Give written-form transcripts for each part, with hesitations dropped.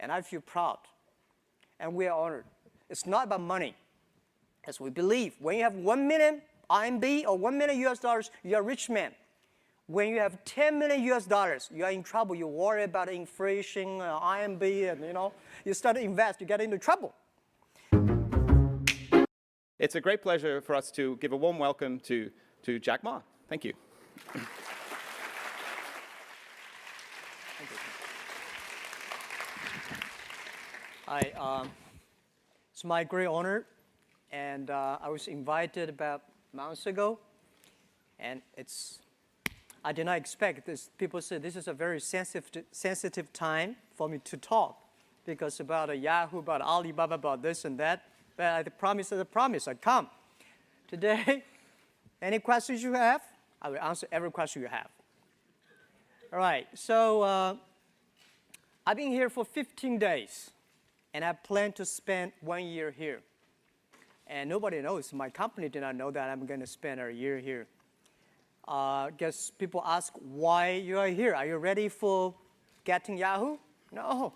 and I feel proud. And we are honored. It's not about money. As we believe, when you have 1 million RMB or 1 million US dollars, you're a rich man. When you have 10 million US dollars, you are in trouble. You worry about inflation, RMB, and you start to invest, you get into trouble. It's a great pleasure for us to give a warm welcome to Jack Ma. Thank you. Hi, it's my great honor, and I was invited about months ago, and I did not expect this. People said this is a very sensitive time for me to talk, because about Yahoo, about Alibaba, about this and that. But I promise is a promise. I come today. Any questions you have, I will answer every question you have. All right. So I've been here for 15 days, and I plan to spend 1 year here. And nobody knows. My company did not know that I'm going to spend a year here. I guess people ask why you are here. Are you ready for getting Yahoo? No.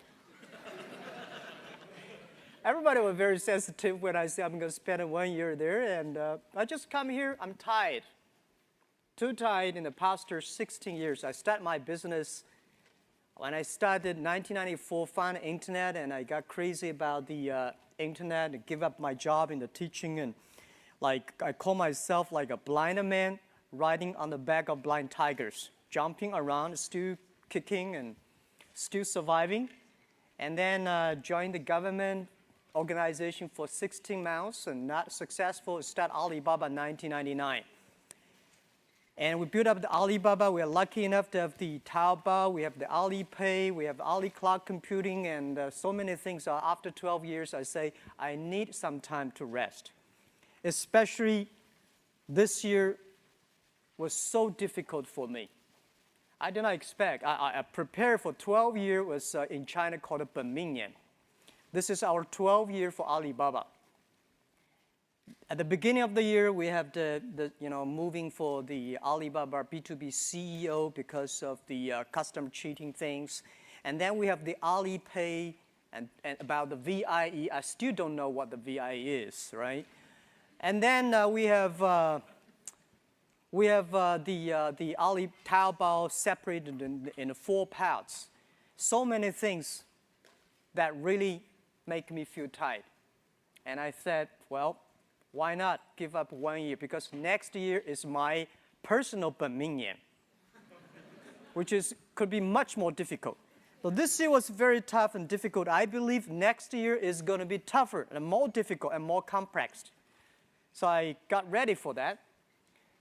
Everybody was very sensitive when I said I'm going to spend 1 year there, and I just come here. I'm tired. Too tired in the past 16 years. I started my business when I started in 1994, found the internet, and I got crazy about the internet and give up my job in the teaching, and I call myself like a blind man riding on the back of blind tigers, jumping around, still kicking and still surviving, and then joined the government organization for 16 months and not successful. Start Alibaba in 1999. And we built up the Alibaba. We are lucky enough to have the Taobao. We have the Alipay. We have Ali Cloud Computing, and so many things. After 12 years, I say, I need some time to rest. Especially this year was so difficult for me. I did not expect. I prepared for 12 years, was in China called a Benmingnian. This is our 12th year for Alibaba. At the beginning of the year, we have the moving for the Alibaba B2B CEO because of the custom cheating things. And then we have the Alipay and about the VIE. I still don't know what the VIE is, right? And then we have the Ali Taobao separated in 4 parts. So many things that really make me feel tired. And I said, well, why not give up 1 year? Because next year is my personal Benmingnian, which could be much more difficult. So this year was very tough and difficult. I believe next year is going to be tougher and more difficult and more complex. So I got ready for that.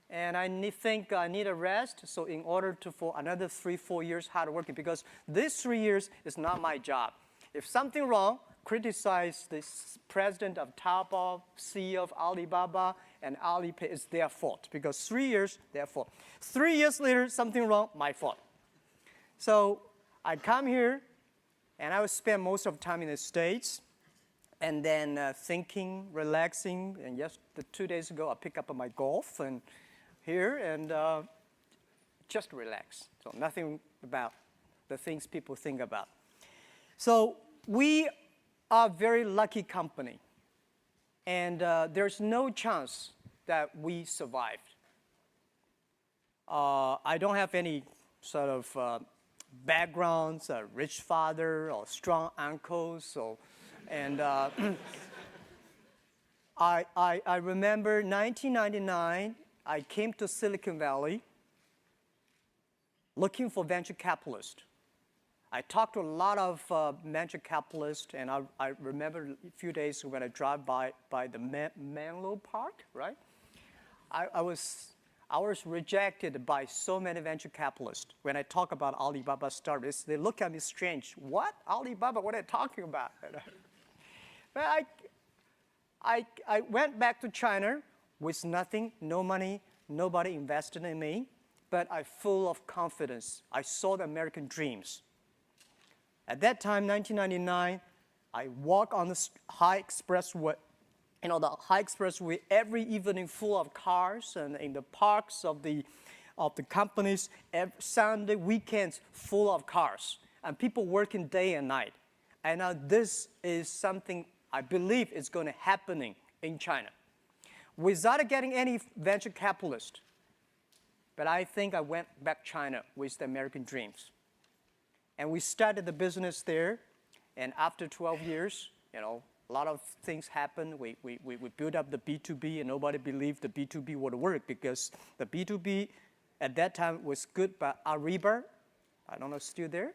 And I think I need a rest. So in order for another 3-4 years hard working, because these 3 years is not my job. If something wrong, criticize the president of Taobao, CEO of Alibaba, and Alipay. It's their fault, because 3 years, their fault. 3 years later, something wrong, my fault. So I come here, and I will spend most of the time in the States, and then thinking, relaxing. And yes, 2 days ago, I picked up my golf and here, and just relax. So nothing about the things people think about. So we are a very lucky company, and there's no chance that we survived. I don't have any sort of backgrounds, a rich father or strong uncles, and I remember 1999, I came to Silicon Valley looking for venture capitalists. I talked to a lot of venture capitalists, and I remember a few days when I drive by the Menlo Park, right? I was rejected by so many venture capitalists. When I talk about Alibaba startups, they look at me strange. What? Alibaba? What are you talking about? But I went back to China with nothing, no money, nobody invested in me, but I'm full of confidence. I saw the American dreams. At that time, 1999, I walk on the high expressway, the high expressway every evening full of cars, and in the parks of the companies, every Sunday, weekends full of cars, and people working day and night. And now this is something I believe is going to happening in China. Without getting any venture capitalist, but I think I went back to China with the American dreams. And we started the business there, and after 12 years, a lot of things happened. We built up the B2B, and nobody believed the B2B would work because the B2B at that time was good, but Alibaba, I don't know, still there?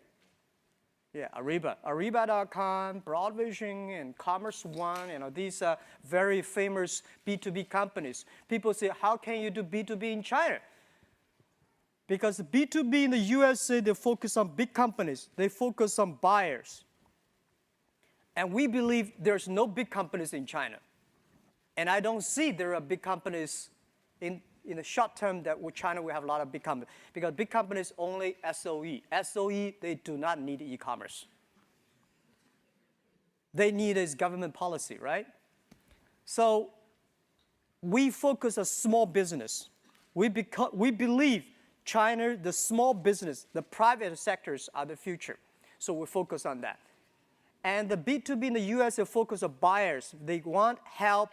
Yeah, Alibaba.com, Broadvision, and Commerce One, these are very famous B2B companies. People say, how can you do B2B in China? Because B2B in the USA, they focus on big companies. They focus on buyers. And we believe there's no big companies in China. And I don't see there are big companies in the short term that with China we have a lot of big companies. Because big companies only SOE. SOE, they do not need e-commerce. They need is government policy, right? So we focus on small business. We believe China, the small business, the private sectors are the future. So we focus on that. And the B2B in the US, they focus on buyers. They want help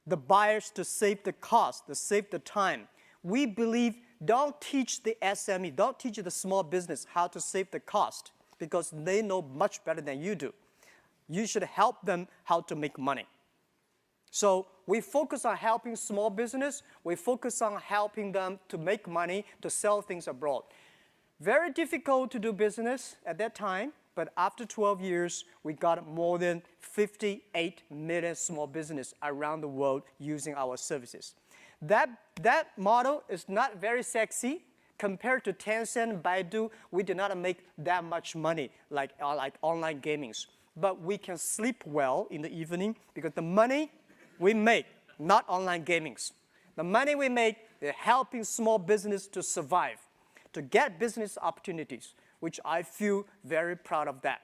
the buyers to save the cost, to save the time. We believe don't teach the SME, don't teach the small business how to save the cost because they know much better than you do. You should help them how to make money. So we focus on helping small business. We focus on helping them to make money, to sell things abroad. Very difficult to do business at that time. But after 12 years, we got more than 58 million small businesses around the world using our services. That model is not very sexy. Compared to Tencent, Baidu, we did not make that much money like online gamings. But we can sleep well in the evening because the money we make, not online gamings. The money we make is helping small business to survive, to get business opportunities, which I feel very proud of that.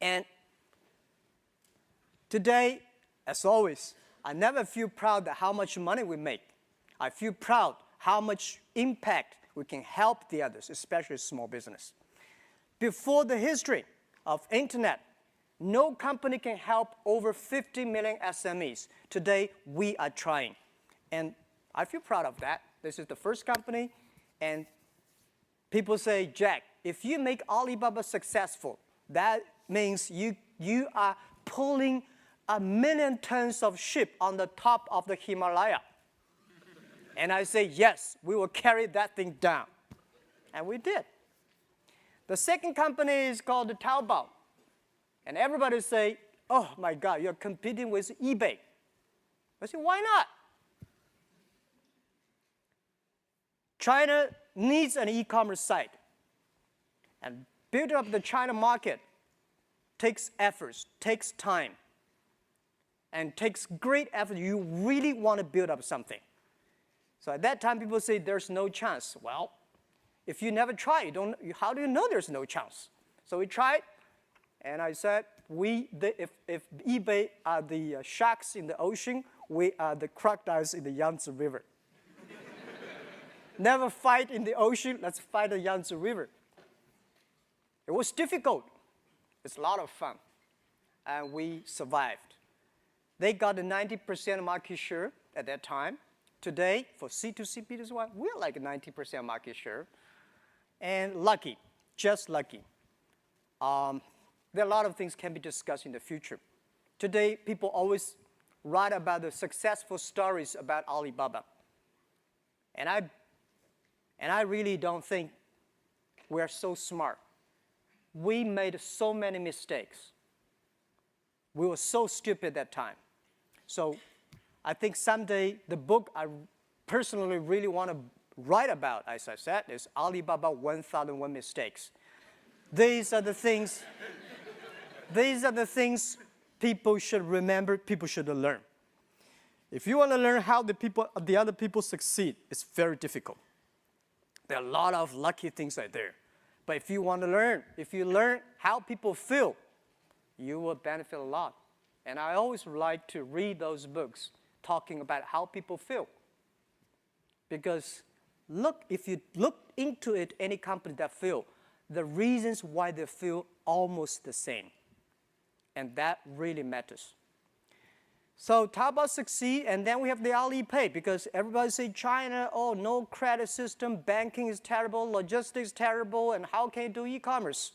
And today, as always, I never feel proud of how much money we make. I feel proud how much impact we can help the others, especially small business. Before the history of internet, no company can help over 50 million SMEs. Today, we are trying. And I feel proud of that. This is the first company, and people say, Jack, if you make Alibaba successful, that means you are pulling 1 million tons of ship on the top of the Himalaya. And I say, yes, we will carry that thing down. And we did. The second company is called Taobao. And everybody say, oh my God, you're competing with eBay. I say, why not? China needs an e-commerce site. And building up the China market takes efforts, takes time, and takes great effort. You really want to build up something. So at that time, people say there's no chance. Well, if you never try, how do you know there's no chance? So we tried, and I said, if eBay are the sharks in the ocean, we are the crocodiles in the Yangtze River. Never fight in the ocean, let's fight the Yangtze River. It was difficult. It's a lot of fun. And we survived. They got a 90% market share at that time. Today, for C2C, B2C, we're like 90% market share. And lucky, just lucky. There are a lot of things can be discussed in the future. Today, people always write about the successful stories about Alibaba. And I really don't think we're so smart. We made so many mistakes. We were so stupid at that time. So I think someday the book I personally really want to write about, as I said, is Alibaba 1001 Mistakes. These are the things people should remember, people should learn. If you want to learn how the other people succeed, it's very difficult. There are a lot of lucky things out there. But if you want to learn, if you learn how people feel, you will benefit a lot. And I always like to read those books talking about how people feel. Because if you look into it, any company that feel, the reasons why they feel almost the same. And that really matters. So Taobao succeed, and then we have the Alipay, because everybody say China, oh, no credit system, banking is terrible, logistics terrible, and how can you do e-commerce?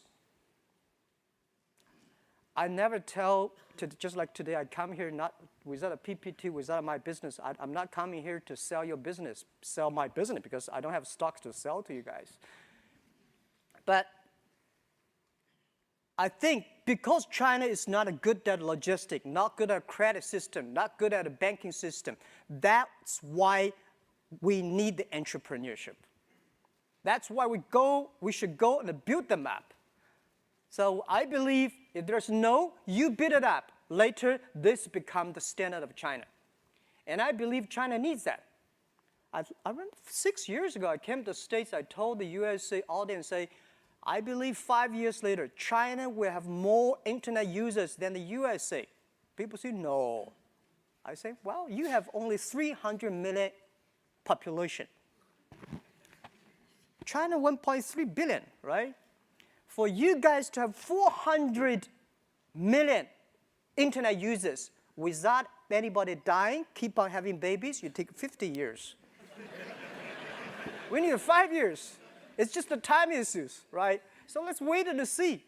I never tell, just like today, I come here not without a PPT, without my business. I'm not coming here to sell your business, sell my business, because I don't have stocks to sell to you guys. But I think because China is not good at logistics, not good at credit system, not good at a banking system, that's why we need the entrepreneurship. That's why we should go and build them up. So I believe if there's no, you build it up. Later, this becomes the standard of China. And I believe China needs that. I remember 6 years ago, I came to the States, I told the USA audience, I believe 5 years later, China will have more internet users than the USA. People say, no. I say, well, you have only 300 million population. China 1.3 billion, right? For you guys to have 400 million internet users without anybody dying, keep on having babies, you take 50 years. We need 5 years. It's just the time issues, right? So let's wait and see.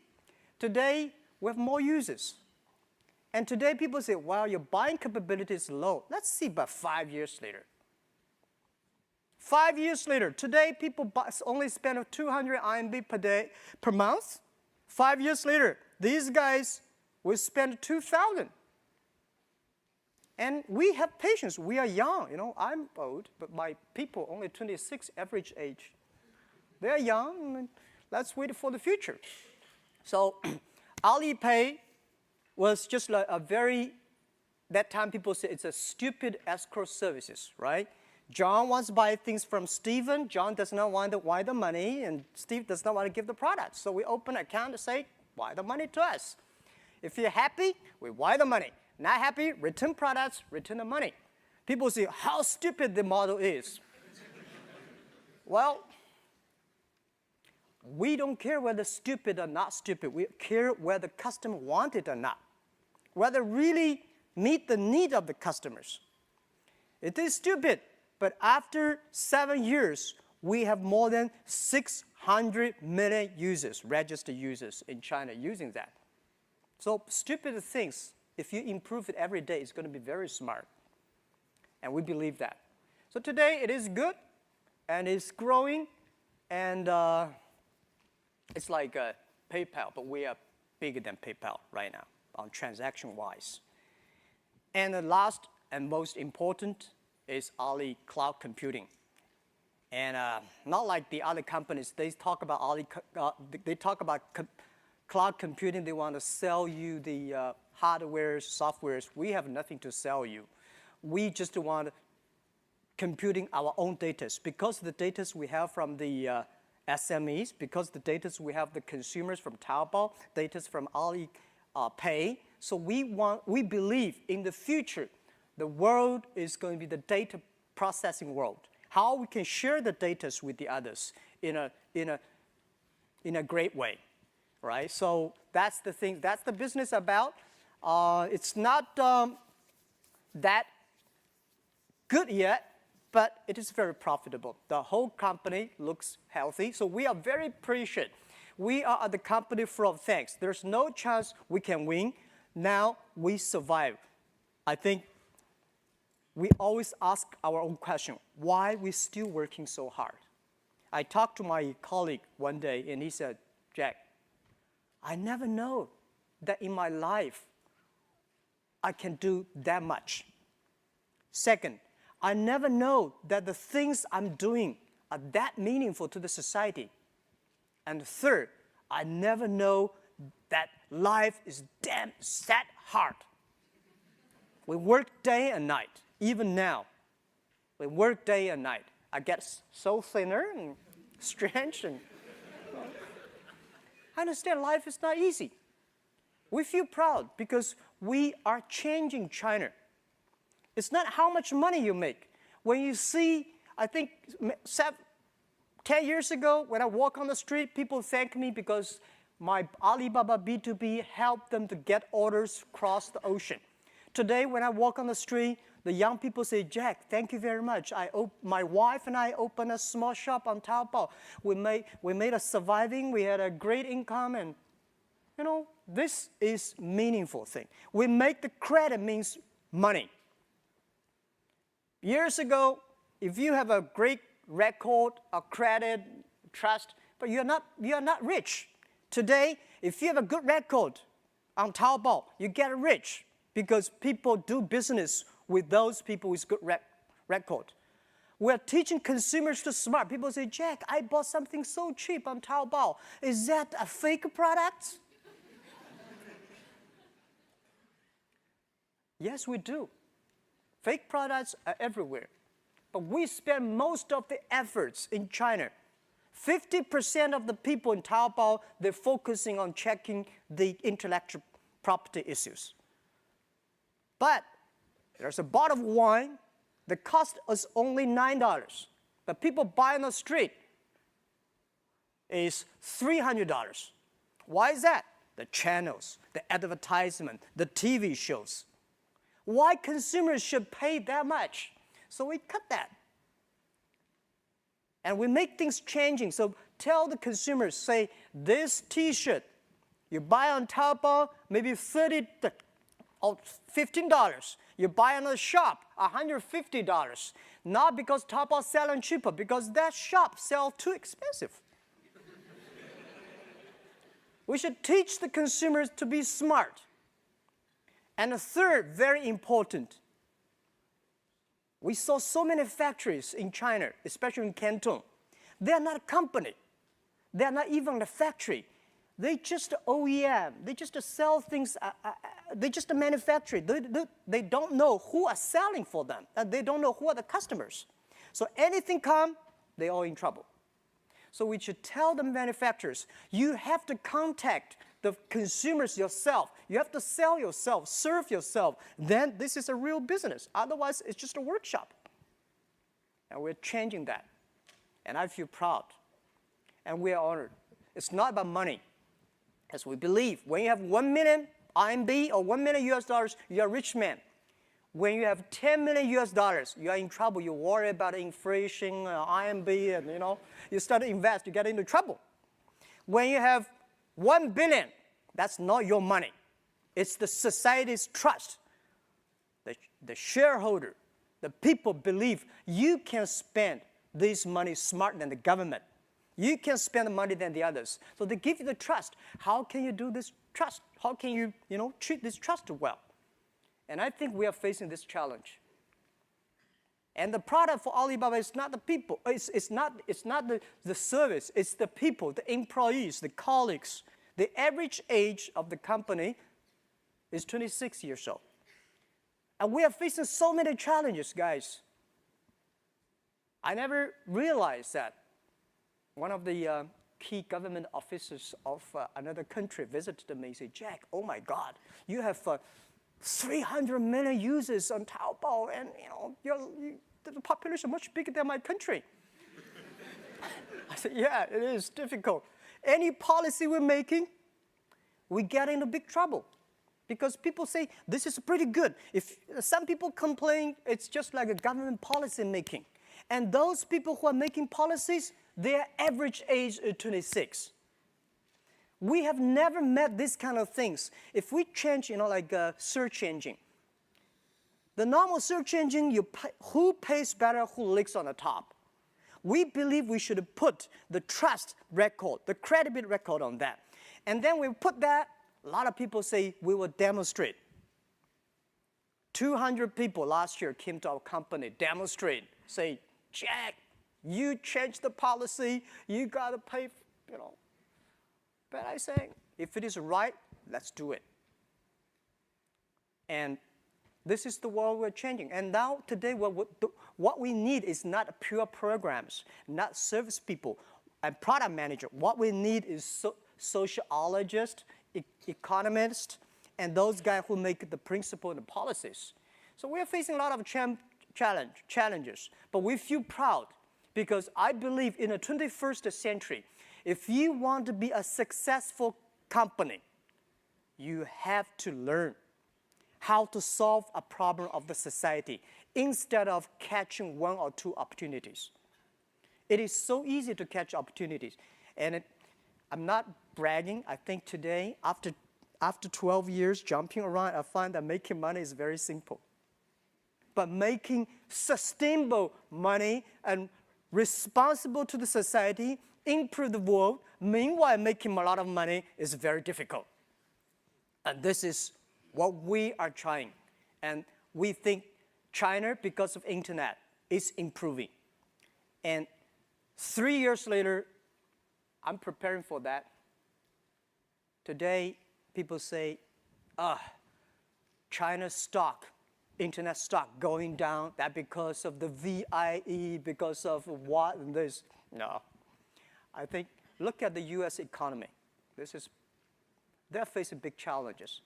Today, we have more users. And today, people say, well, your buying capability is low. Let's see about 5 years later. 5 years later, today, people only spend 200 RMB per month. 5 years later, these guys will spend 2,000. And we have patience. We are young. You know, I'm old, but my people only 26 average age. They're young, and let's wait for the future. So Alipay was just like a very, that time people say it's a stupid escrow services, right? John wants to buy things from Stephen. John does not want to wire the money, and Steve does not want to give the product. So we open an account to say, wire the money to us. If you're happy, we wire the money. Not happy, return products, return the money. People say how stupid the model is. Well, we don't care whether stupid or not stupid. We care whether the customer want it or not. Whether really meet the need of the customers. It is stupid, but after 7 years, we have more than 600 million users, registered users in China using that. So stupid things, if you improve it every day, it's going to be very smart. And we believe that. So today, it is good, and it's growing, and it's like PayPal, but we are bigger than PayPal right now on transaction-wise. And the last and most important is Ali Cloud Computing. And not like the other companies, they talk about cloud computing. They want to sell you the hardware, softwares. We have nothing to sell you. We just want computing our own data. Because the data we have from the SMEs, because the data we have the consumers from Taobao, data from Alipay. So we believe in the future, the world is going to be the data processing world. How we can share the data with the others in a great way, right? So that's the thing. That's the business about. It's not that good yet, but it is very profitable. The whole company looks healthy, so we are very appreciative. We are the company full of thanks. There's no chance we can win. Now we survive. I think we always ask our own question, why we still working so hard? I talked to my colleague one day, and he said, Jack, I never know that in my life I can do that much. Second, I never know that the things I'm doing are that meaningful to the society. And third, I never know that life is damn that hard. We work day and night, even now. We work day and night. I get so thinner and strange. And I understand life is not easy. We feel proud because we are changing China. It's not how much money you make. When you see, I think 10 years ago, when I walk on the street, people thank me because my Alibaba B2B helped them to get orders across the ocean. Today, when I walk on the street, the young people say, Jack, thank you very much. My wife and I opened a small shop on Taobao. We made a surviving. We had a great income. And, you know, this is meaningful thing. We make the credit means money. Years ago, if you have a great record, a credit, trust, but you're not rich. Today, if you have a good record on Taobao, you get rich because people do business with those people with good record. We're teaching consumers to smart. People say, Jack, I bought something so cheap on Taobao. Is that a fake product? Yes, we do. Fake products are everywhere. But we spend most of the efforts in China. 50% of the people in Taobao, they're focusing on checking the intellectual property issues. But there's a bottle of wine that costs us only $9. But people buy on the street is $300. Why is that? The channels, the advertisement, the TV shows. Why consumers should pay that much? So we cut that. And we make things changing. So tell the consumers, say, this T-shirt, you buy on Taobao, maybe $30 or $15. You buy in a shop, $150. Not because Taobao selling cheaper, because that shop sells too expensive. We should teach the consumers to be smart. And the third, very important, we saw so many factories in China, especially in Canton. They're not a company. They're not even a factory. They just OEM. They just sell things. They just manufacture. They don't know who are selling for them. And they don't know who are the customers. So anything come, they're all in trouble. So we should tell the manufacturers, you have to contact the consumers yourself. You have to sell yourself, serve yourself. Then this is a real business. Otherwise, it's just a workshop. And we're changing that. And I feel proud. And we are honored. It's not about money. As we believe, when you have 1 million RMB or $1 million US dollars, you're a rich man. When you have 10 million US dollars, you are in trouble. You worry about inflation, RMB, and you start to invest, you get into trouble. When you have 1 billion, that's not your money. It's the society's trust. The shareholder, the people believe you can spend this money smarter than the government. You can spend the money than the others. So they give you the trust. How can you do this trust? How can you, treat this trust well? And I think we are facing this challenge. And the product for Alibaba is not the people. It's not the service. It's the people, the employees, the colleagues. The average age of the company is 26 years old. And we are facing so many challenges, guys. I never realized that. One of the key government officers of another country visited me and said, Jack, oh my God, you have 300 million users on Taobao, and the population is much bigger than my country. I said, yeah, it is difficult. Any policy we're making, we get into big trouble. Because people say, this is pretty good. If some people complain, it's just like a government policy making. And those people who are making policies, their average age is 26. We have never met these kind of things. If we change, like a search engine, the normal search engine, who pays better, who links on the top. We believe we should put the trust record, the credibility record on that. And then we put that, a lot of people say we will demonstrate. 200 people last year came to our company, demonstrate, say, Jack, you changed the policy, you got to pay, But I say, if it is right, let's do it. And this is the world we're changing. And now, today, what we need is not pure programs, not service people and product manager. What we need is sociologists, economists, and those guys who make the principle and the policies. So we're facing a lot of challenges, but we feel proud because I believe in the 21st century, if you want to be a successful company, you have to learn how to solve a problem of the society instead of catching one or two opportunities. It is so easy to catch opportunities. And I'm not bragging. I think today, after 12 years jumping around, I find that making money is very simple. But making sustainable money and responsible to the society, improve the world, meanwhile making a lot of money is very difficult. And this is what we are trying. And we think China, because of internet, is improving. And 3 years later, I'm preparing for that. Today, people say, China's stock, internet stock going down, that because of the VIE, because of what and this. No. I think, look at the US economy. They're facing big challenges.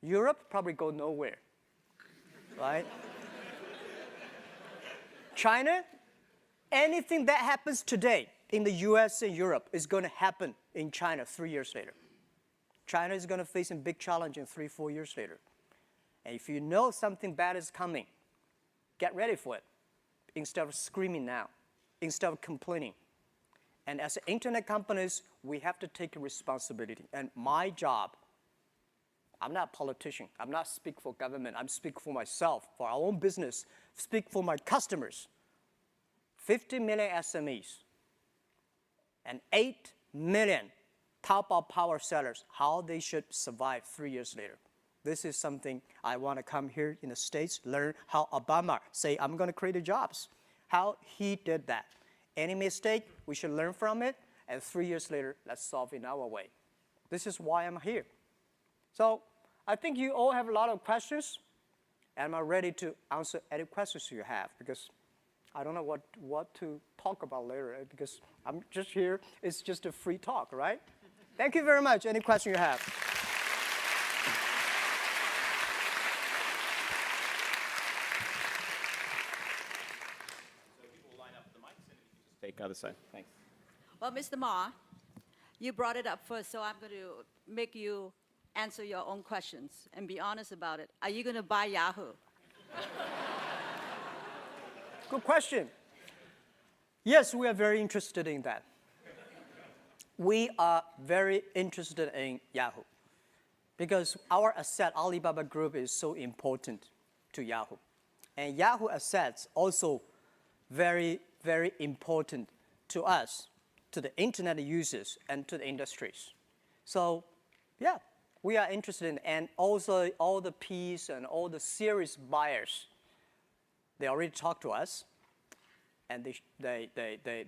Europe probably go nowhere, right? China, anything that happens today in the US and Europe is going to happen in China 3 years later. China is going to face a big challenge in 3-4 years later. And if you know something bad is coming, get ready for it instead of screaming now, instead of complaining. And as internet companies, we have to take responsibility. And my job, I'm not a politician. I'm not speaking for government. I'm speaking for myself, for our own business, speak for my customers. 50 million SMEs and 8 million Taobao power sellers, how they should survive 3 years later. This is something I want to come here in the States, learn how Obama say, I'm going to create jobs, how he did that. Any mistake, we should learn from it, and 3 years later, let's solve it our way. This is why I'm here. So I think you all have a lot of questions, and I'm ready to answer any questions you have, because I don't know what to talk about later, because I'm just here. It's just a free talk, right? Thank you very much. Any question you have? So people will line up the mics, and you can just take other side. Thanks. Well, Mr. Ma, you brought it up first, so I'm going to make you answer your own questions and be honest about it. Are you going to buy Yahoo? Good question. Yes, we are very interested in that. We are very interested in Yahoo because our asset, Alibaba Group, is so important to Yahoo. And Yahoo assets also very, very important to us, to the internet users and to the industries. So, yeah, we are interested in, and also all the Ps and all the serious buyers, they already talked to us, and they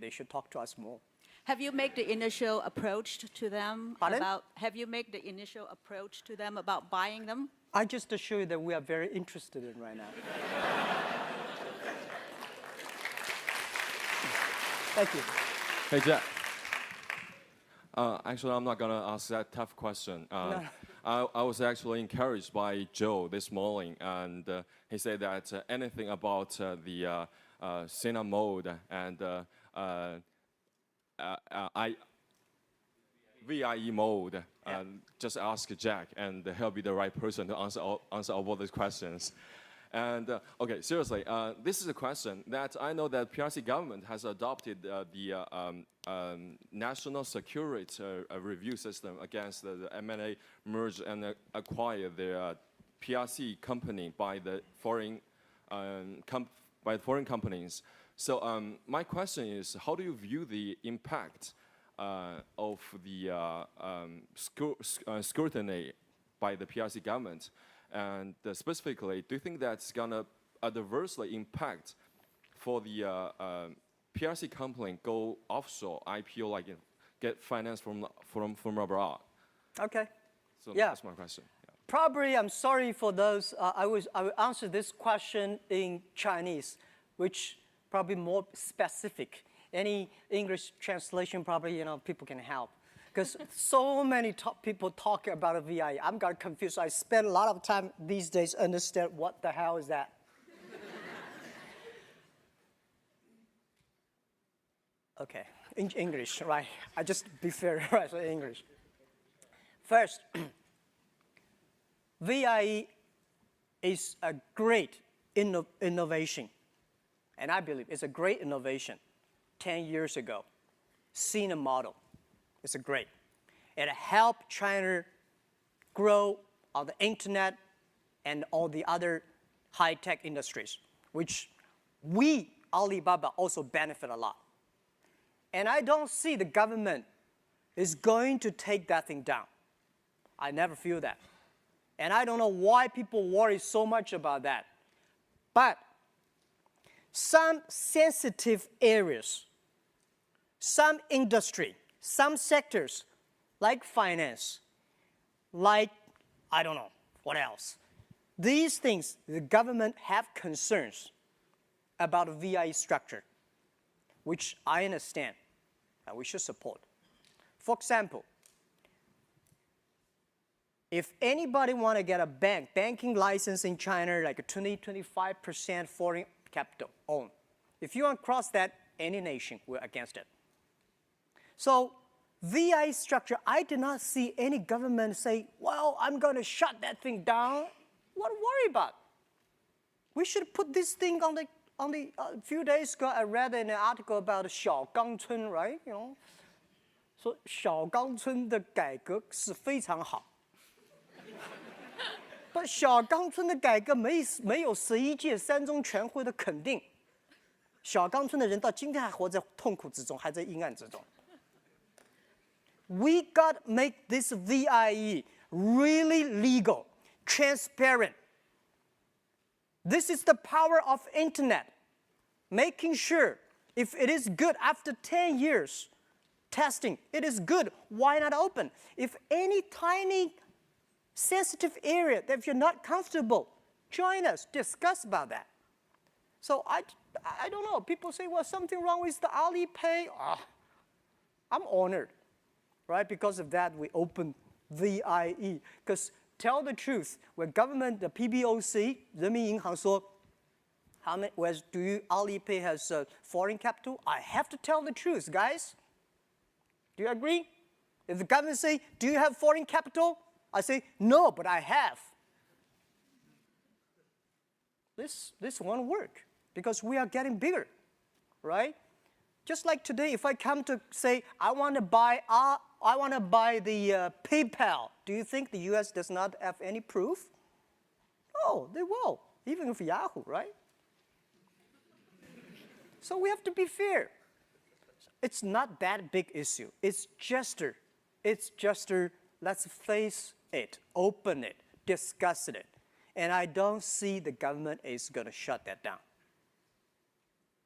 should talk to us more. Have you made the initial approach to them? Pardon? Have you made the initial approach to them about buying them? I just assure you that we are very interested in right now. Thank you. Hey, Jack. Actually, I'm not going to ask that tough question. No. I was actually encouraged by Joe this morning, and he said that anything about the cinema mode and VIE mode, just ask Jack, and he'll be the right person to answer all these questions. And okay, seriously, this is a question that I know that PRC government has adopted the national security review system against the M&A merge and acquire the PRC company by the foreign companies. So my question is, how do you view the impact of the scrutiny by the PRC government? And specifically, do you think that's going to adversely impact for the PRC company go offshore, IPO, like get finance from abroad? Okay. So Yeah. that's my question. Yeah. Probably, I'm sorry for those. I will answer this question in Chinese, which probably more specific. Any English translation, probably, people can help. Because so many people talk about a VIE. I'm got confused. I spend a lot of time these days understand what the hell is that. Okay, in English, right? I just be fair, right? So English. First, VIE is a great innovation, and I believe it's a great innovation 10 years ago. Seen a model. It's a great. It helped China grow on the internet and all the other high-tech industries, which we, Alibaba, also benefit a lot. And I don't see the government is going to take that thing down. I never feel that. And I don't know why people worry so much about that. But some sensitive areas, some industry, some sectors, like finance, like, I don't know, what else? These things, the government have concerns about VIE structure, which I understand and we should support. For example, if anybody want to get a banking license in China, like a 20-25% foreign capital owned, if you want to cross that, any nation, we're against it. So VI structure, I did not see any government say, well, I'm going to shut that thing down. What to worry about? We should put this thing on the a few days ago, I read an article about 小岗村, right? You know, 说小岗村的改革是非常好。但小岗村的改革没有11届三中全会的肯定，小岗村的人到今天还活在痛苦之中，还在阴暗之中。We got to make this VIE really legal, transparent. This is the power of internet, making sure if it is good after 10 years testing, it is good, why not open? If any tiny sensitive area that if you're not comfortable, join us, discuss about that. So I don't know, people say, well, something wrong with the Alipay. I'm honored, right? Because of that, we opened VIE. Because tell the truth, when government, the PBOC, 人民银行说, do you, Alipay has foreign capital? I have to tell the truth, guys. Do you agree? If the government say, do you have foreign capital? I say, no, but I have. This won't work because we are getting bigger, right? Just like today, if I come to say, I want to buy the PayPal, do you think the US does not have any proof? Oh, they will, even with Yahoo, right? So we have to be fair. It's not that big issue. It's just let's face it, open it, discuss it. And I don't see the government is going to shut that down.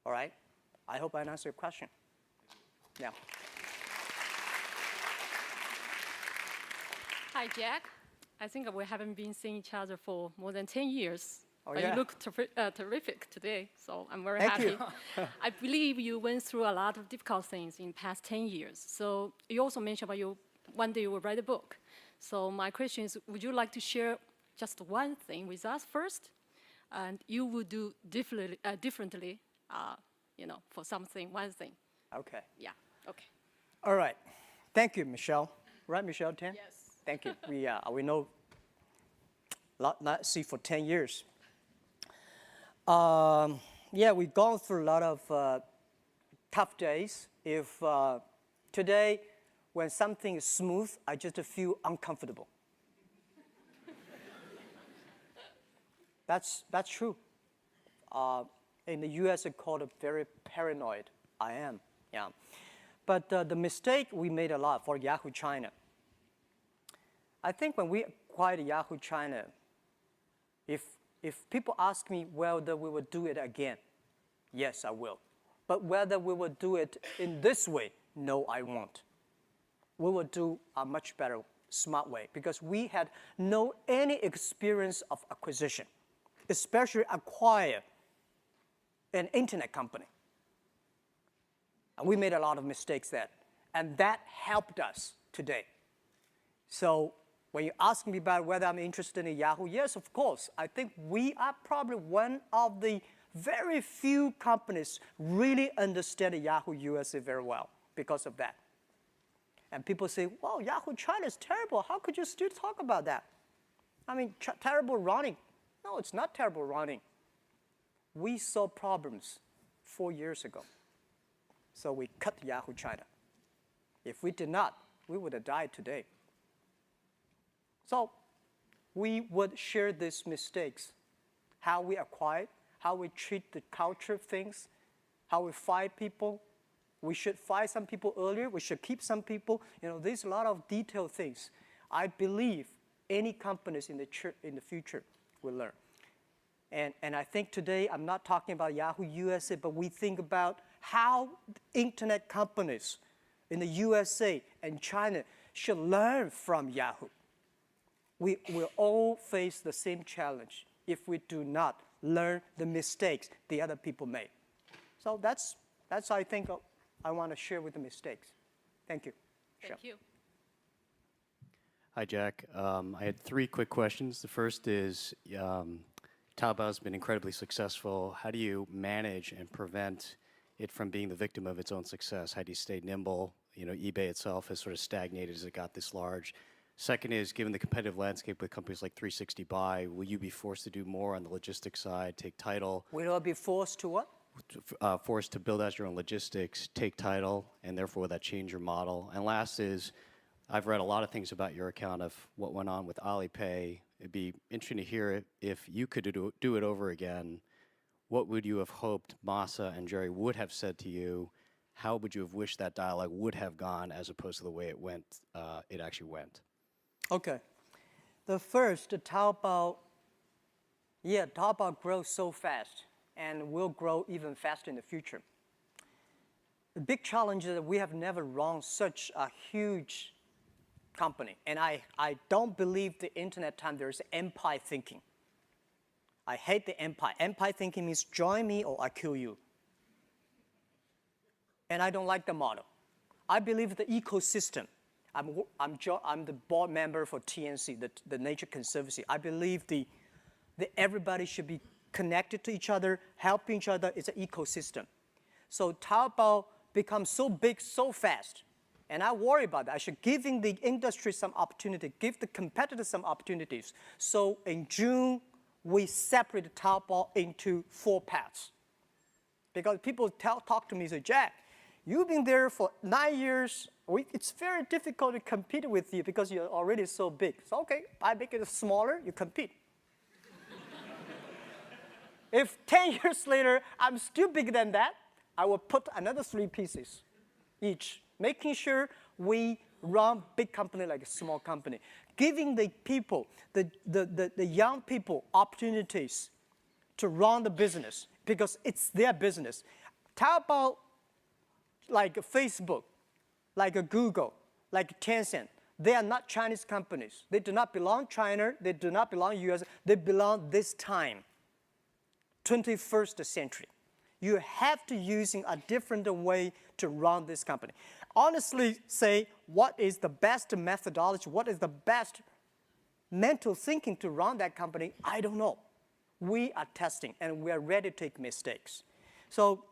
All right? I hope I answered your question. Now. Hi, Jack. I think we haven't been seeing each other for more than 10 years. Oh, but yeah. You look terrific today, so I'm very Thank happy. you. I believe you went through a lot of difficult things in the past 10 years. So you also mentioned about one day you will write a book. So my question is, would you like to share just one thing with us first? And you would do differently, for something, one thing. Okay. Yeah, okay. All right. Thank you, Michelle. Right, Michelle, 10? Yes. Thank you. We know, not see for 10 years. We've gone through a lot of tough days. If today, when something is smooth, I just feel uncomfortable. That's true. In the US, it's called very paranoid. I am, yeah. But the mistake we made a lot for Yahoo China. I think when we acquired Yahoo China, if people ask me whether we will do it again, yes, I will. But whether we will do it in this way, no, I won't. We will do a much better, smart way because we had no any experience of acquisition, especially acquire an internet company. And we made a lot of mistakes there. And that helped us today. So when you ask me about whether I'm interested in Yahoo, yes, of course. I think we are probably one of the very few companies really understand Yahoo USA very well because of that. And people say, well, Yahoo China is terrible. How could you still talk about that? I mean, terrible running. No, it's not terrible running. We saw problems 4 years ago. So we cut Yahoo China. If we did not, we would have died today. So we would share these mistakes, how we acquire, how we treat the culture of things, how we fire people. We should fire some people earlier. We should keep some people. There's a lot of detailed things. I believe any companies in the future will learn. And I think today I'm not talking about Yahoo USA, but we think about how internet companies in the USA and China should learn from Yahoo. We will all face the same challenge if we do not learn the mistakes the other people made. So that's I think I want to share with the mistakes. Thank you. Thank you. Hi, Jack. I had 3 quick questions. The first is, Taobao has been incredibly successful. How do you manage and prevent it from being the victim of its own success? How do you stay nimble? eBay itself has sort of stagnated as it got this large. Second is, given the competitive landscape with companies like 360buy, will you be forced to do more on the logistics side, take title? Will I be forced to what? Forced to build out your own logistics, take title, and therefore will that change your model? And last is, I've read a lot of things about your account of what went on with Alipay. It'd be interesting to hear it. If you could do it over again, what would you have hoped Masa and Jerry would have said to you? How would you have wished that dialogue would have gone as opposed to the way it actually went? Okay. The first, Taobao grows so fast and will grow even faster in the future. The big challenge is that we have never run such a huge company. And I don't believe the internet time there's empire thinking. I hate the empire. Empire thinking means join me or I kill you. And I don't like the model. I believe the ecosystem. I'm the board member for TNC, the Nature Conservancy. I believe that everybody should be connected to each other, helping each other. It's an ecosystem. So Taobao becomes so big so fast. And I worry about that. I should give the industry some opportunity, give the competitors some opportunities. So in June, we separated Taobao into 4 paths. Because people talk to me and say, Jack, you've been there for 9 years. It's very difficult to compete with you because you're already so big. So okay, I make it smaller, you compete. If 10 years later, I'm still bigger than that, I will put another 3 pieces each, making sure we run big company like a small company, giving the people, the young people opportunities to run the business because it's their business. Taobao, like Facebook, like Google, like Tencent, they are not Chinese companies. They do not belong China. They do not belong US. They belong this time, 21st century. You have to using a different way to run this company. Honestly say, what is the best methodology? What is the best mental thinking to run that company? I don't know. We are testing, and we are ready to take mistakes. So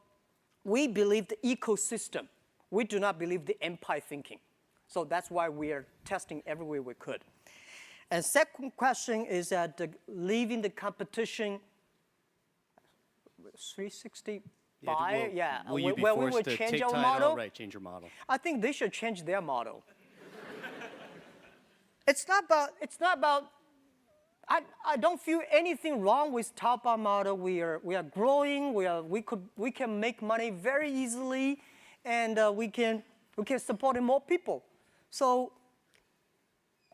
we believe the ecosystem. We do not believe the empire thinking. So that's why we are testing every way we could. And second question is that leaving the competition 360 buy, Will you be where we forced would to change take our title? model? Right, change your model. I think they should change their model. It's not about. I don't feel anything wrong with Taobao model. We are growing. We can make money very easily, and we can support more people. So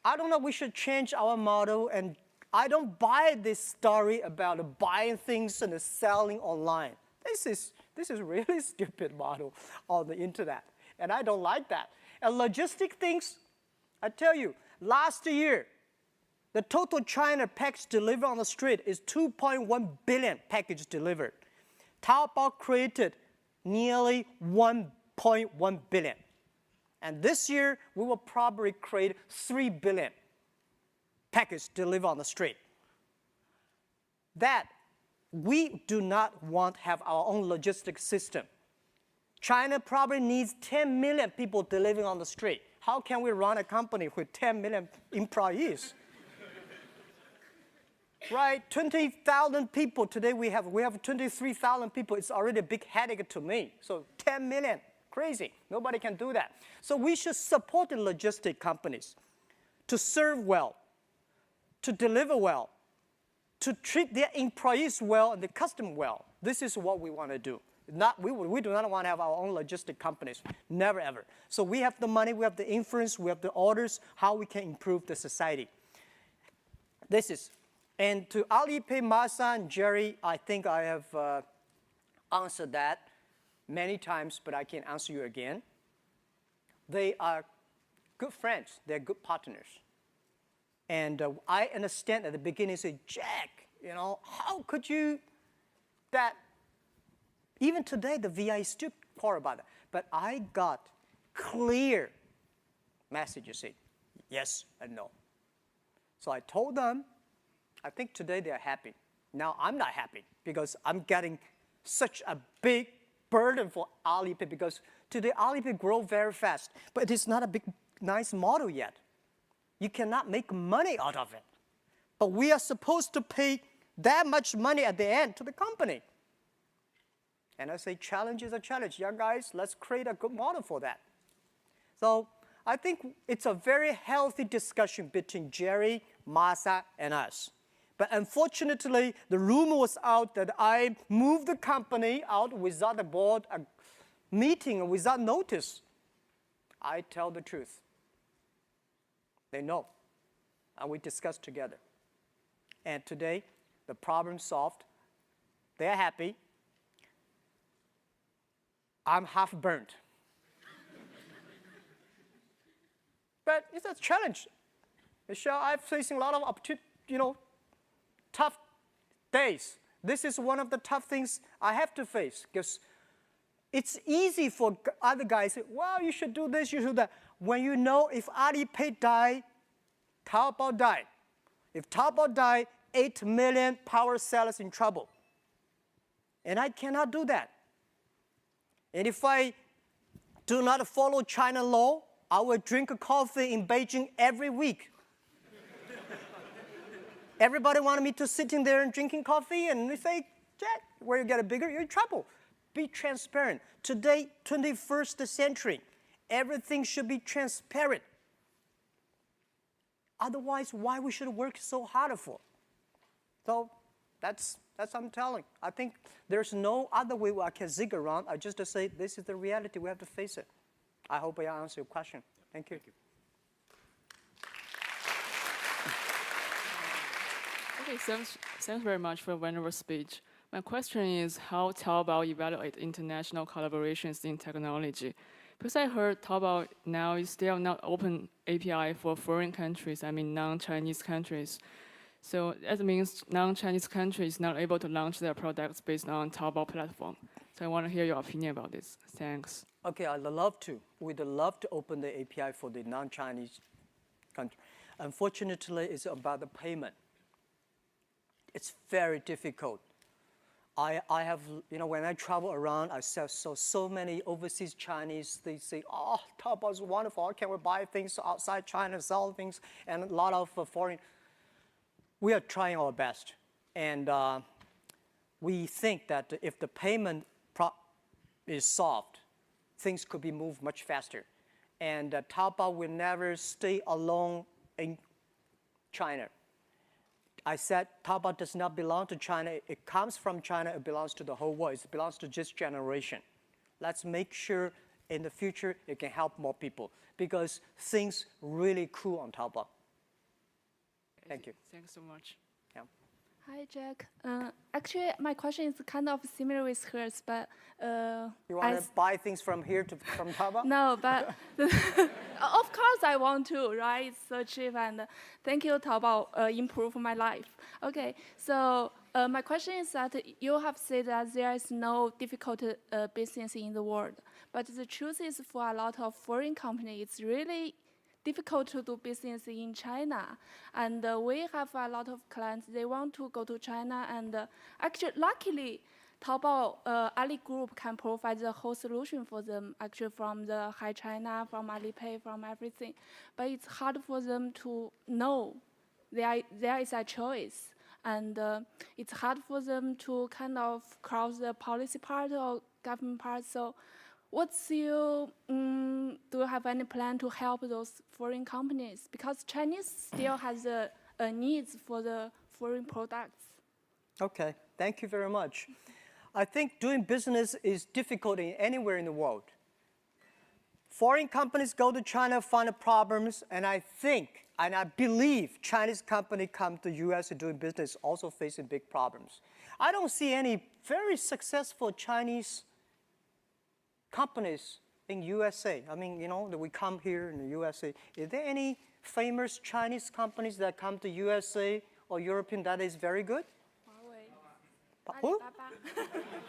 I don't know. We should change our model, and I don't buy this story about buying things and selling online. This is really stupid model on the internet, and I don't like that. And logistic things, I tell you, last year, the total China package delivered on the street is 2.1 billion packages delivered. Taobao created nearly 1.1 billion. And this year, we will probably create 3 billion packages delivered on the street. That we do not want to have our own logistics system. China probably needs 10 million people delivering on the street. how can we run a company with 10 million employees? Right, 20,000 people. Today we have 23,000 people. It's already a big headache to me. So 10 million, crazy. Nobody can do that. So we should support the logistic companies to serve well, to deliver well, to treat their employees well and the customer well. This is what we want to do. We do not want to have our own logistic companies, never ever. So we have the money, we have the influence, we have the orders, how we can improve the society. And to Alipay, Masa, and Jerry, I think I have answered that many times, but I can answer you again. They are good friends. They're good partners. And I understand at the beginning, say, Jack, how could you that? Even today, the VI is still quarrel about that. But I got clear messages saying yes and no. So I told them, I think today they're happy. Now I'm not happy because I'm getting such a big burden for Alipay because today Alipay grow very fast, but it is not a big, nice model yet. You cannot make money out of it. But we are supposed to pay that much money at the end to the company. And I say, challenge is a challenge. Yeah, guys, let's create a good model for that. So I think it's a very healthy discussion between Jerry, Masa, and us. But unfortunately, the rumor was out that I moved the company out without a board meeting and without notice. I tell the truth. They know. And we discussed together. And today, the problem solved. They're happy. I'm half burnt. But it's a challenge. Michelle, I'm facing a lot of tough days. This is one of the tough things I have to face because it's easy for other guys to say, well, you should do this, you should do that. When you know if Alipay died, Taobao died. If Taobao died, 8 million power sellers in trouble. And I cannot do that. And if I do not follow China law, I will drink a coffee in Beijing every week. Everybody wanted me to sit in there and drinking coffee, and they say, Jack, where you get bigger, you're in trouble. Be transparent. Today, 21st century, everything should be transparent. Otherwise, why we should work so hard for? So that's what I'm telling. I think there's no other way I can zig around. I just say this is the reality. We have to face it. I hope I answered your question. Thank you. Okay, thanks very much for a wonderful speech. My question is how Taobao evaluate international collaborations in technology. Because I heard Taobao now is still not open API for foreign countries, I mean non-Chinese countries. So that means non-Chinese countries not able to launch their products based on Taobao platform. So I want to hear your opinion about this. Thanks. Okay, I'd love to. We'd love to open the API for the non-Chinese country. Unfortunately, it's about the payment. It's very difficult. I have, when I travel around, I saw so many overseas Chinese, they say, oh, Taobao is wonderful. How can we buy things outside China, sell things, and a lot of foreign. We are trying our best. And we think that if the payment is solved, things could be moved much faster. And Taobao will never stay alone in China. I said Taobao does not belong to China. It comes from China. It belongs to the whole world. It belongs to this generation. Let's make sure in the future it can help more people because things really cool on Taobao. Thank you. Thanks so much. Yeah. Hi, Jack. Actually, my question is kind of similar with hers, but you want to buy things from here from Taobao? No, but of course I want to, right? It's so cheap, and thank you, Taobao, improve my life. Okay, so my question is that you have said that there is no difficult business in the world, but the truth is for a lot of foreign companies, it's really difficult to do business in China. And we have a lot of clients, they want to go to China, and actually, luckily, Taobao Ali Group can provide the whole solution for them, actually from the Hi China, from Alipay, from everything. But it's hard for them to know there is a choice. And it's hard for them to kind of cross the policy part or government part. So what's your, do you have any plan to help those foreign companies? Because Chinese still has a needs for the foreign products. Okay, thank you very much. I think doing business is difficult anywhere in the world. Foreign companies go to China, find the problems, and I think, and I believe Chinese companies come to US to doing business also facing big problems. I don't see any very successful Chinese companies in USA. I mean, you know, that we come here in the USA. Is there any famous Chinese companies that come to USA or European that is very good? Who?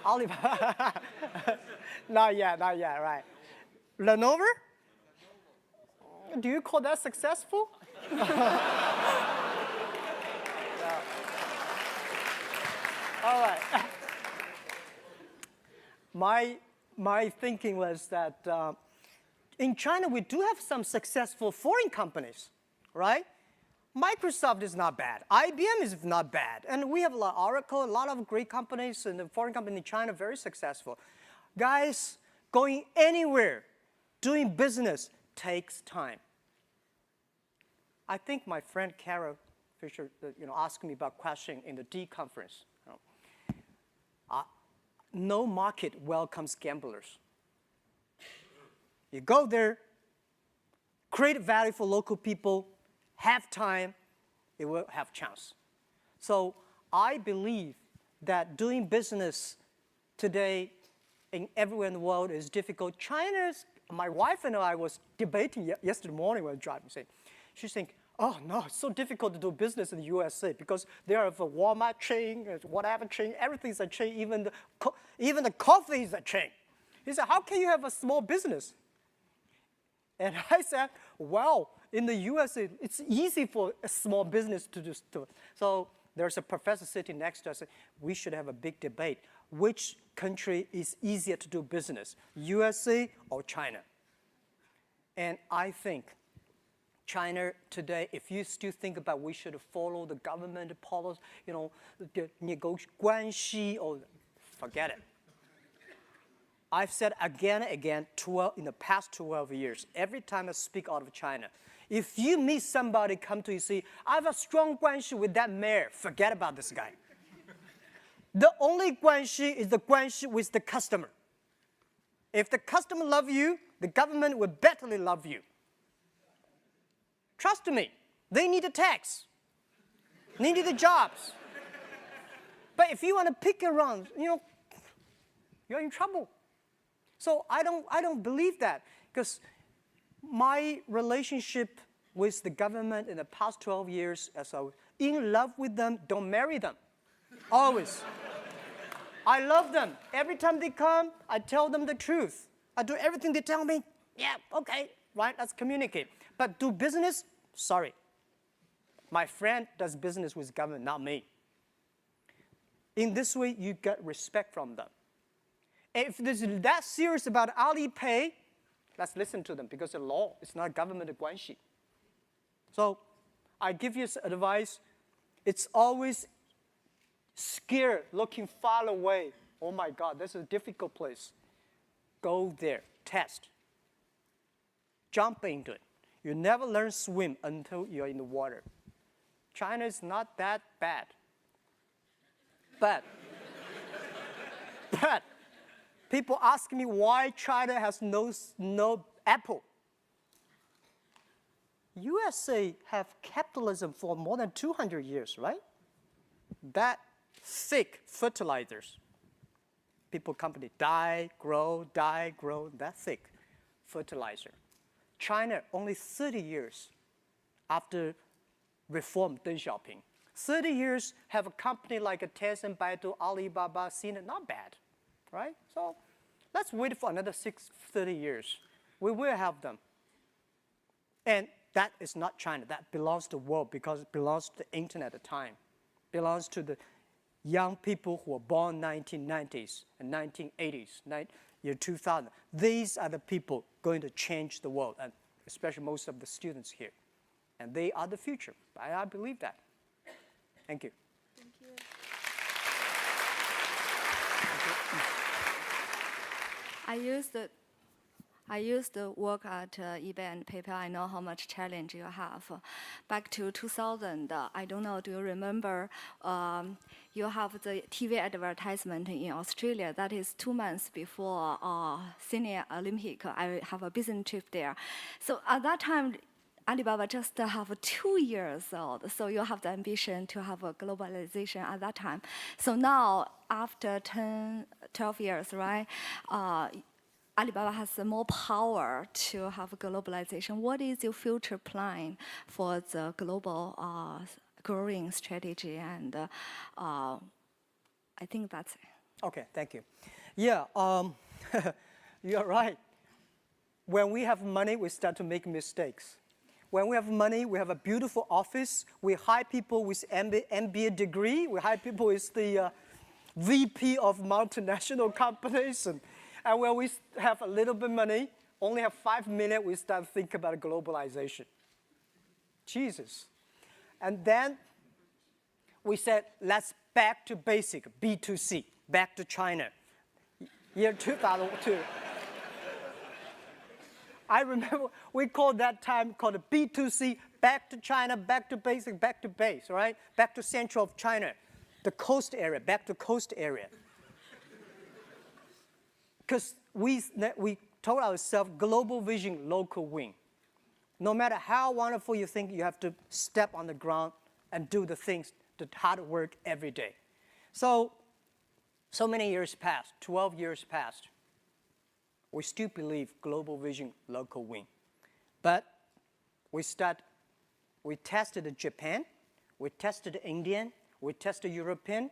Alibaba. Not yet, right. Lenovo? Do you call that successful? All right. My thinking was that in China, we do have some successful foreign companies, right? Microsoft is not bad. IBM is not bad. And we have a lot of Oracle, a lot of great companies, and the foreign company in China very successful. Guys, going anywhere, doing business takes time. I think my friend Carol Fisher, asked me about question in the D conference. No market welcomes gamblers. You go there, create value for local people, have time, it will have chance. So I believe that doing business today everywhere in the world is difficult. My wife and I was debating yesterday morning when driving, saying, she's saying, oh no, it's so difficult to do business in the USA because there are a Walmart chain, whatever chain, everything's a chain, even the coffee is a chain. He said, how can you have a small business? And I said, well, in the USA, it's easy for a small business to do stuff. So there's a professor sitting next to us. We should have a big debate. Which country is easier to do business, USA or China? And I think China today, if you still think about we should follow the government policy, the negotiation, or forget it. I've said again and again in the past 12 years, every time I speak out of China, if you meet somebody, come to you, say, I have a strong guanxi with that mayor, forget about this guy. The only guanxi is the guanxi with the customer. If the customer loves you, the government will betterly love you. Trust me, they need a tax. They need the jobs. But if you want to pick around, you're in trouble. So I don't believe that, because my relationship with the government in the past 12 years, as I was in love with them, don't marry them. Always. I love them. Every time they come, I tell them the truth. I do everything they tell me. Yeah, okay, right, let's communicate. But do business, sorry. My friend does business with government, not me. In this way, you get respect from them. If this is that serious about Alipay, let's listen to them, because the law is not government guanxi. So I give you advice. It's always scared, looking far away. Oh my God, this is a difficult place. Go there, test. Jump into it. You never learn swim until you're in the water. China is not that bad. But people ask me why China has no Apple. USA have capitalism for more than 200 years, right? That thick fertilizers. Company die, grow, that thick fertilizer. China, only 30 years after reform Deng Xiaoping. 30 years have a company like a Tencent, Baidu, Alibaba, seen it, not bad, right? So let's wait for another 30 years. We will have them. And that is not China. That belongs to the world, because it belongs to the internet at the time. Belongs to the young people who were born 1990s and 1980s, year 2000. These are the people going to change the world, and especially most of the students here. And they are the future. I believe that. Thank you. Thank you. I used to work at eBay and PayPal. I know how much challenge you have. Back to 2000, I don't know, do you remember, you have the TV advertisement in Australia. That is 2 months before Sydney Olympic. I have a business trip there. So at that time, Alibaba just have 2 years old, so you have the ambition to have a globalization at that time. So now, after 12 years, right, Alibaba has more power to have globalization. What is your future plan for the global growing strategy? And I think that's it. Okay, thank you. Yeah, you're right. When we have money, we start to make mistakes. When we have money, we have a beautiful office. We hire people with MBA degree. We hire people with the VP of multinational companies. And when we have a little bit of money, only have 5 minutes, we start thinking about globalization. Jesus. And then we said, let's back to basic, B2C, back to China. Year 2002. I remember we called that time called B2C, back to China, back to basic, back to base, right? Back to central of China, the coast area, back to coast area. Because we told ourselves, global vision, local win. No matter how wonderful you think, you have to step on the ground and do the things, the hard work every day. So many years passed, 12 years passed. We still believe global vision, local win. But we tested Japan, we tested Indian, we tested European,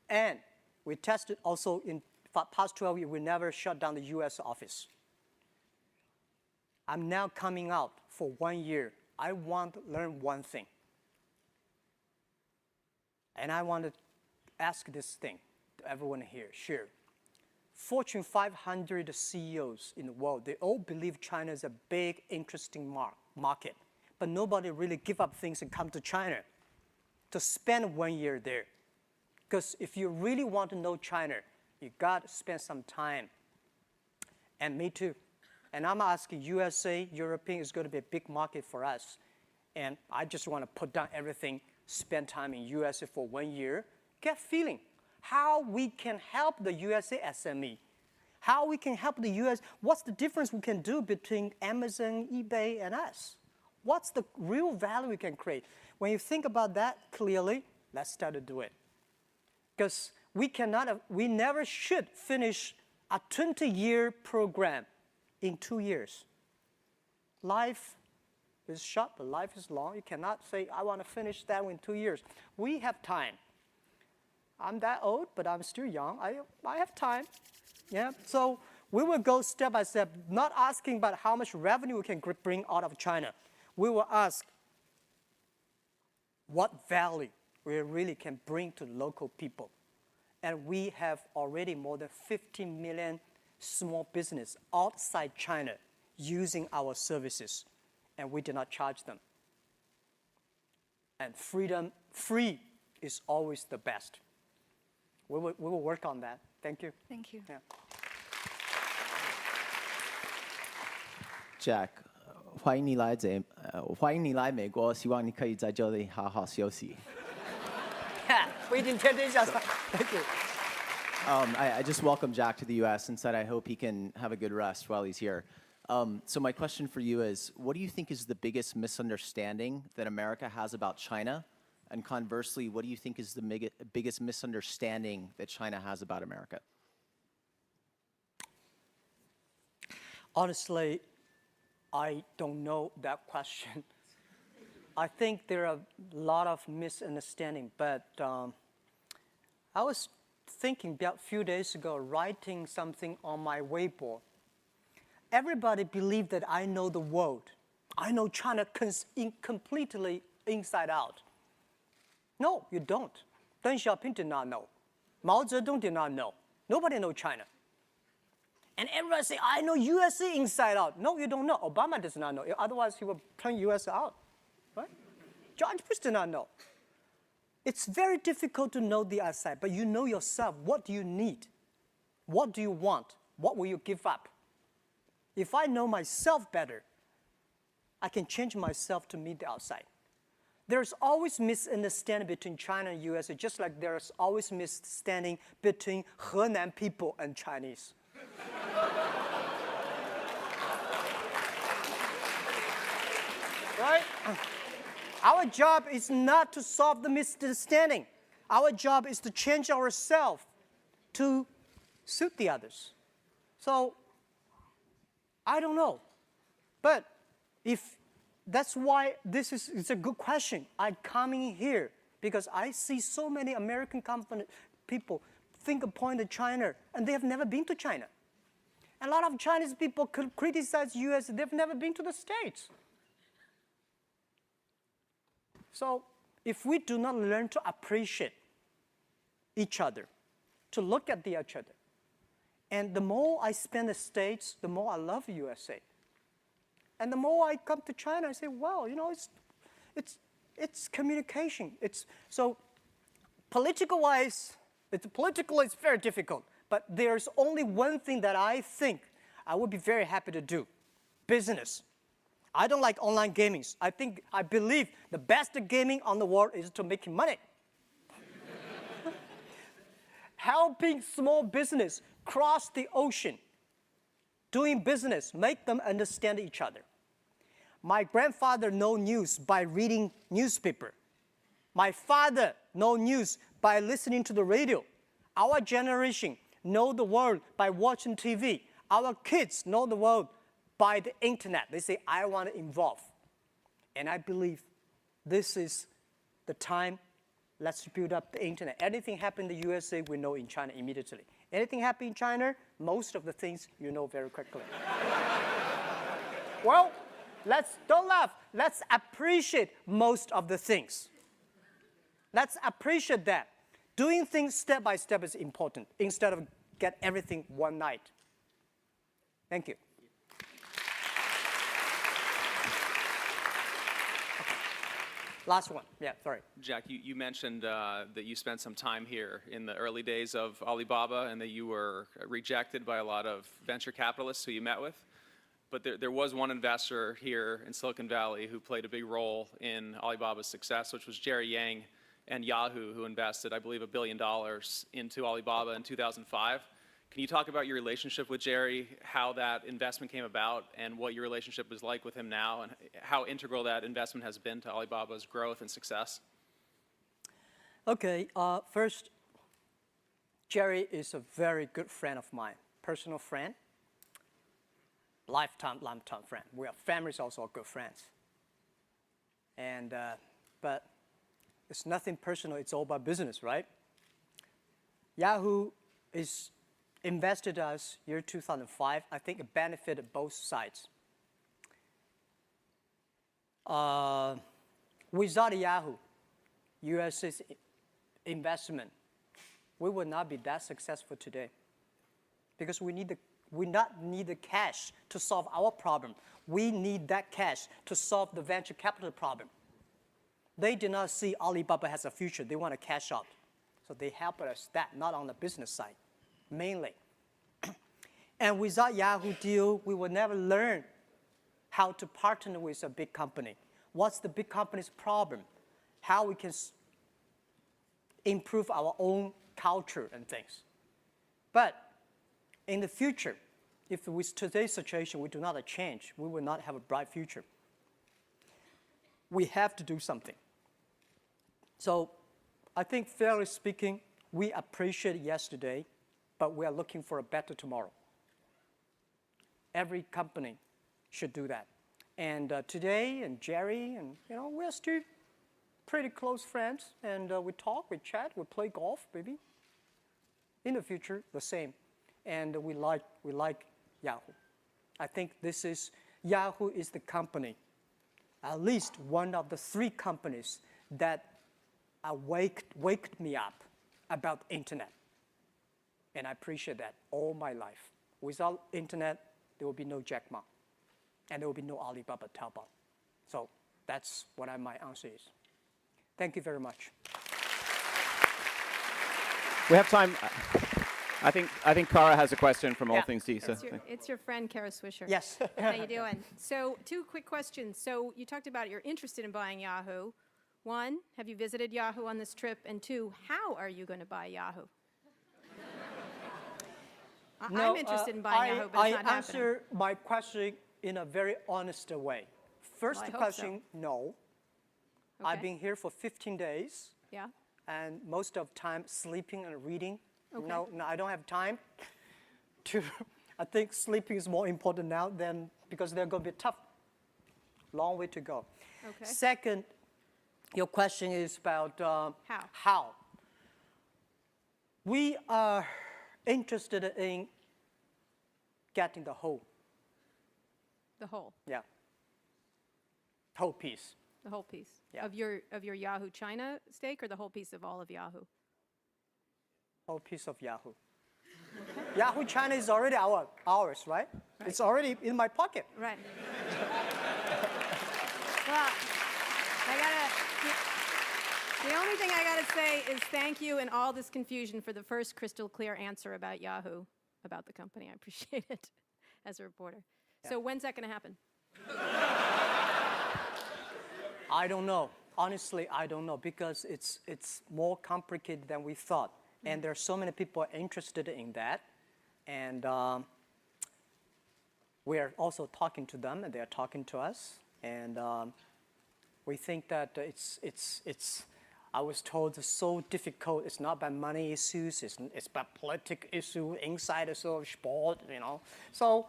and we tested also in past 12 years, we never shut down the US office. I'm now coming out for 1 year. I want to learn one thing. And I want to ask this thing to everyone here, sure. Fortune 500 CEOs in the world, they all believe China is a big, interesting market. But nobody really give up things and come to China to spend 1 year there. Because if you really want to know China, you got to spend some time. And me too. And I'm asking USA, European is going to be a big market for us. And I just want to put down everything, spend time in USA for 1 year, get feeling how we can help the USA SME, how we can help the US, what's the difference we can do between Amazon, eBay, and us? What's the real value we can create? When you think about that clearly, let's start to do it. Because we never should finish a 20-year program in 2 years. Life is short, but life is long. You cannot say, I want to finish that in 2 years. We have time. I'm that old, but I'm still young. I have time. Yeah. So we will go step by step, not asking about how much revenue we can bring out of China. We will ask what value we really can bring to local people. And we have already more than 15 million small business outside China using our services, and we did not charge them. And free is always the best. We will work on that. Thank you. Thank you. Yeah. Jack, 欢迎你来美国，希望你可以在这里好好休息。We didn't take this as Thank you. I just welcomed Jack to the U.S. and said I hope he can have a good rest while he's here. So my question for you is, what do you think is the biggest misunderstanding that America has about China? And conversely, what do you think is the biggest misunderstanding that China has about America? Honestly, I don't know that question. I think there are a lot of misunderstanding, but I was thinking about a few days ago, writing something on my Weibo. Everybody believes that I know the world. I know China completely inside out. No, you don't. Deng Xiaoping did not know. Mao Zedong did not know. Nobody knows China. And everyone say, I know USA inside out. No, you don't know. Obama does not know. Otherwise, he would turn US out, right? George Bush did not know. It's very difficult to know the outside, but you know yourself. What do you need? What do you want? What will you give up? If I know myself better, I can change myself to meet the outside. There's always misunderstanding between China and USA, just like there's always misunderstanding between Henan people and Chinese. Right? Our job is not to solve the misunderstanding. Our job is to change ourselves to suit the others. So, I don't know. But if that's why it's a good question. I'm coming here because I see so many American people finger point at China, and they have never been to China. A lot of Chinese people could criticize US, they've never been to the States. So if we do not learn to appreciate each other, to look at each other, and the more I spend the States, the more I love USA. And the more I come to China, I say, wow, you know, it's communication. So political-wise, politically it's very difficult. But there's only one thing that I think I would be very happy to do, business. I don't like online gaming. I believe the best gaming on the world is to making money. Helping small business cross the ocean, doing business, make them understand each other. My grandfather know news by reading newspaper. My father know news by listening to the radio. Our generation know the world by watching TV. Our kids know the world by the internet. They say, I want to involve. And I believe this is the time. Let's build up the internet. Anything happen in the USA, we know in China immediately. Anything happen in China, most of the things you know very quickly. Well, don't laugh. Let's appreciate most of the things. Let's appreciate that. Doing things step by step is important instead of get everything one night. Thank you. Last one. Yeah, sorry. Jack, you mentioned that you spent some time here in the early days of Alibaba and that you were rejected by a lot of venture capitalists who you met with. But there was one investor here in Silicon Valley who played a big role in Alibaba's success, which was Jerry Yang and Yahoo, who invested, I believe, $1 billion into Alibaba in 2005. Can you talk about your relationship with Jerry, how that investment came about, and what your relationship is like with him now, and how integral that investment has been to Alibaba's growth and success? Okay, first, Jerry is a very good friend of mine, personal friend, lifetime friend. We are families also good friends. And, but it's nothing personal, it's all about business, right? Yahoo is invested us year 2005. I think it benefited both sides. Without Yahoo, US's investment, we would not be that successful today. Because we not need the cash to solve our problem. We need that cash to solve the venture capital problem. They did not see Alibaba has a future. They want to cash out. So they help us that, not on the business side, mainly. And without Yahoo deal, we would never learn how to partner with a big company. What's the big company's problem? How we can improve our own culture and things. But in the future, if with today's situation we do not change, we will not have a bright future. We have to do something. So I think fairly speaking, we appreciate yesterday, but we are looking for a better tomorrow. Every company should do that. And today, and Jerry, and we're still pretty close friends, and we talk, we chat, we play golf, maybe. In the future, the same. And we like Yahoo. I think Yahoo is the company, at least one of the 3 companies that waked me up about the internet. And I appreciate that all my life. Without internet, there will be no Jack Ma. And there will be no Alibaba Taobao. So that's what my answer is. Thank you very much. We have time. I think Cara has a question from All Things Tea. So. It's your friend, Kara Swisher. Yes. How you doing? So 2 quick questions. So you talked about you're interested in buying Yahoo. 1, have you visited Yahoo on this trip? And 2, how are you going to buy Yahoo? I'm interested in buying Yahoo, but it's not happening. I answer my question in a very honest way. First Well, I hope question, so. no. Okay. I've been here for 15 days. Yeah? And most of time sleeping and reading. Okay. No, I don't have time to, I think sleeping is more important now than, because they're going to be tough, long way to go. Okay. Second, your question is about how. We are interested in getting the whole. The whole. Yeah. Whole piece. The whole piece. Yeah. Of your Yahoo China stake, or the whole piece of all of Yahoo? Whole piece of Yahoo. Yahoo China is already ours, right? It's already in my pocket. Right. Well, the only thing I gotta say is thank you in all this confusion for the first crystal clear answer about Yahoo, about the company. I appreciate it as a reporter. Yeah. So when's that gonna happen? I don't know. Honestly, I don't know, because it's more complicated than we thought. And there are so many people interested in that. And we are also talking to them, and they are talking to us. And we think that I was told it's so difficult. It's not about money issues. It's about political issue, inside of sport, you know. So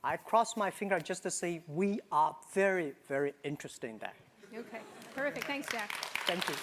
I cross my finger just to say we are very, very interested in that. Okay, terrific. Thanks, Jack. Thank you.